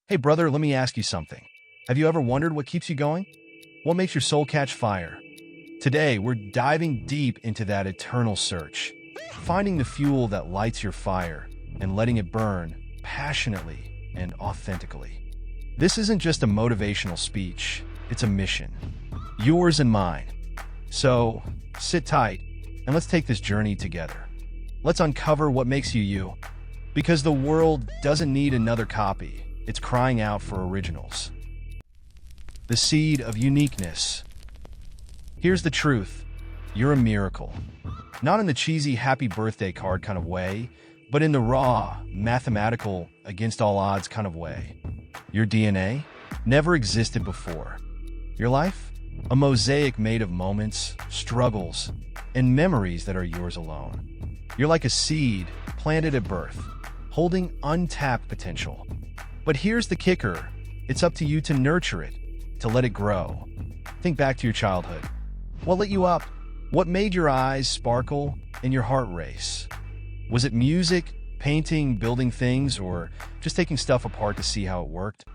Hey brother, let me ask you something. Have you ever wondered what keeps you going? What makes your soul catch fire? Today, we're diving deep into that eternal search, finding the fuel that lights your fire and letting it burn passionately and authentically. This isn't just a motivational speech, it's a mission, yours and mine. So, sit tight and let's take this journey together. Let's uncover what makes you you, because the world doesn't need another copy. It's crying out for originals. The seed of uniqueness. Here's the truth. You're a miracle. Not in the cheesy happy birthday card kind of way, but in the raw, mathematical, against all odds kind of way. Your DNA never existed before. Your life? A mosaic made of moments, struggles, and memories that are yours alone. You're like a seed planted at birth, holding untapped potential. But here's the kicker. It's up to you to nurture it, to let it grow. Think back to your childhood. What lit you up? What made your eyes sparkle and your heart race? Was it music, painting, building things, or just taking stuff apart to see how it worked?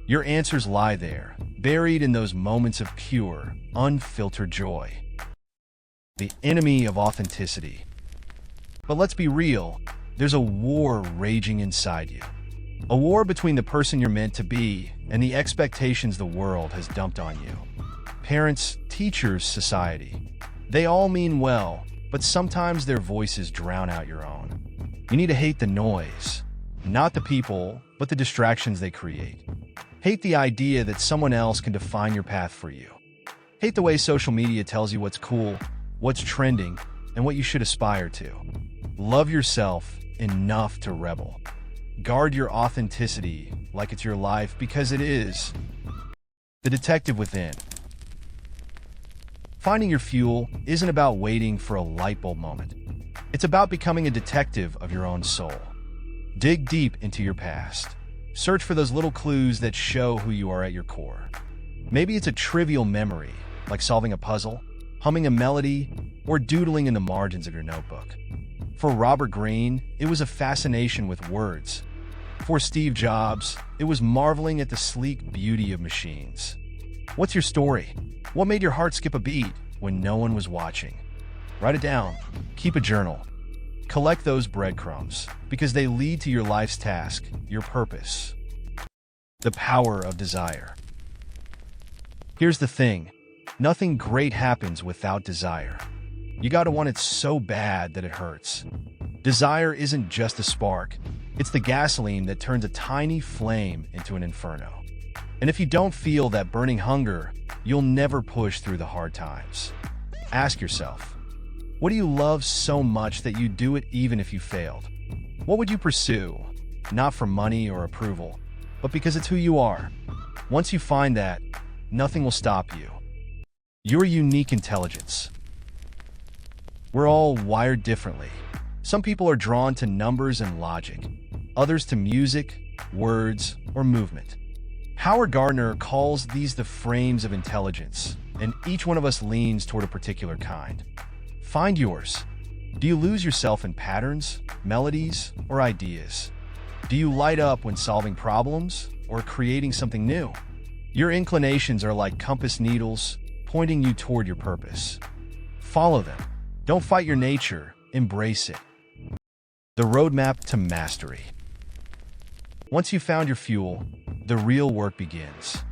Your answers lie there, buried in those moments of pure, unfiltered joy. The enemy of authenticity. But let's be real, there's a war raging inside you. A war between the person you're meant to be and the expectations the world has dumped on you. Parents, teachers, society. They all mean well, but sometimes their voices drown out your own. You need to hate the noise, not the people, but the distractions they create. Hate the idea that someone else can define your path for you. Hate the way social media tells you what's cool, what's trending, and what you should aspire to. Love yourself enough to rebel. Guard your authenticity like it's your life, because it is. The detective within. Finding your fuel isn't about waiting for a light bulb moment. It's about becoming a detective of your own soul. Dig deep into your past. Search for those little clues that show who you are at your core. Maybe it's a trivial memory, like solving a puzzle, humming a melody, or doodling in the margins of your notebook. For Robert Greene, it was a fascination with words. For Steve Jobs, it was marveling at the sleek beauty of machines. What's your story? What made your heart skip a beat when no one was watching? Write it down. Keep a journal. Collect those breadcrumbs, because they lead to your life's task, your purpose. The power of desire. Here's the thing. Nothing great happens without desire. You gotta want it so bad that it hurts. Desire isn't just a spark. It's the gasoline that turns a tiny flame into an inferno. And if you don't feel that burning hunger, you'll never push through the hard times. Ask yourself, what do you love so much that you do it even if you failed? What would you pursue? Not for money or approval, but because it's who you are. Once you find that, nothing will stop you. Your unique intelligence. We're all wired differently. Some people are drawn to numbers and logic, others to music, words, or movement. Howard Gardner calls these the frames of intelligence, and each one of us leans toward a particular kind. Find yours. Do you lose yourself in patterns, melodies, or ideas? Do you light up when solving problems or creating something new? Your inclinations are like compass needles, pointing you toward your purpose. Follow them. Don't fight your nature, embrace it. The roadmap to mastery. Once you've found your fuel, the real work begins.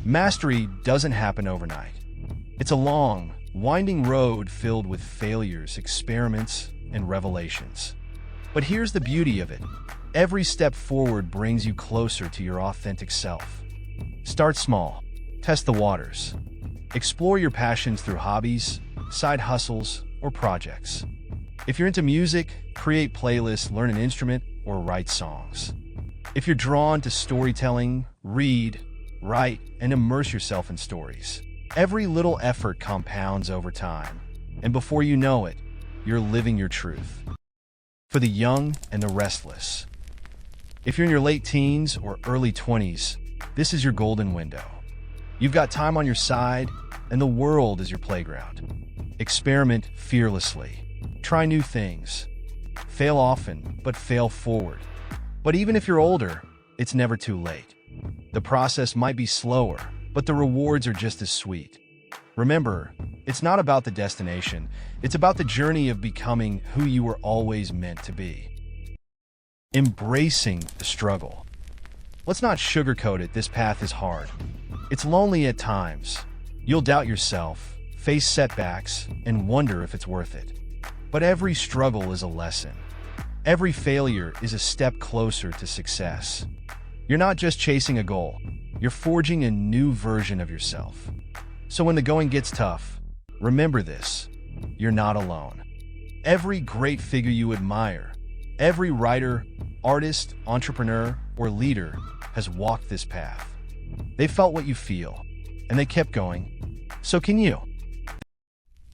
Mastery doesn't happen overnight. It's a long, winding road filled with failures, experiments, and revelations. But here's the beauty of it. Every step forward brings you closer to your authentic self. Start small. Test the waters. Explore your passions through hobbies, side hustles, or projects. If you're into music, create playlists, learn an instrument, or write songs. If you're drawn to storytelling, read, write, and immerse yourself in stories. Every little effort compounds over time, and before you know it, you're living your truth. For the young and the restless. If you're in your late teens or early 20s, this is your golden window. You've got time on your side, and the world is your playground. Experiment fearlessly. Try new things. Fail often, but fail forward. But even if you're older, it's never too late. The process might be slower, but the rewards are just as sweet. Remember, it's not about the destination, it's about the journey of becoming who you were always meant to be. Embracing the struggle. Let's not sugarcoat it, this path is hard. It's lonely at times. You'll doubt yourself, face setbacks, and wonder if it's worth it. But every struggle is a lesson. Every failure is a step closer to success. You're not just chasing a goal, you're forging a new version of yourself. So when the going gets tough, remember this: you're not alone. Every great figure you admire, every writer, artist, entrepreneur, or leader has walked this path. They felt what you feel, and they kept going. So can you.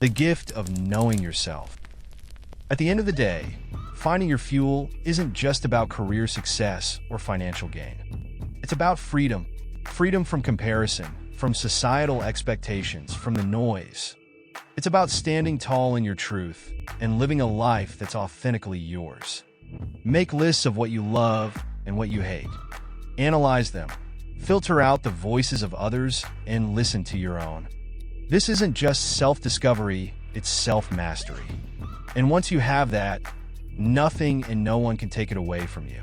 The gift of knowing yourself. At the end of the day, finding your fuel isn't just about career success or financial gain. It's about freedom. Freedom from comparison, from societal expectations, from the noise. It's about standing tall in your truth and living a life that's authentically yours. Make lists of what you love and what you hate. Analyze them. Filter out the voices of others and listen to your own. This isn't just self-discovery, it's self-mastery. And once you have that, nothing and no one can take it away from you.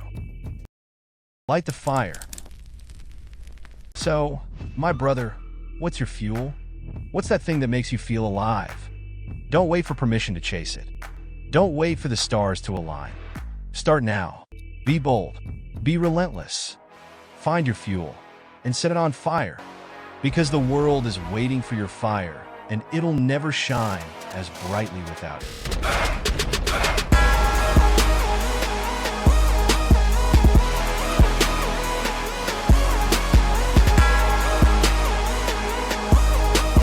Light the fire. So, my brother, what's your fuel? What's that thing that makes you feel alive? Don't wait for permission to chase it. Don't wait for the stars to align. Start now. Be bold. Be relentless. Find your fuel and set it on fire, because the world is waiting for your fire and it'll never shine as brightly without it.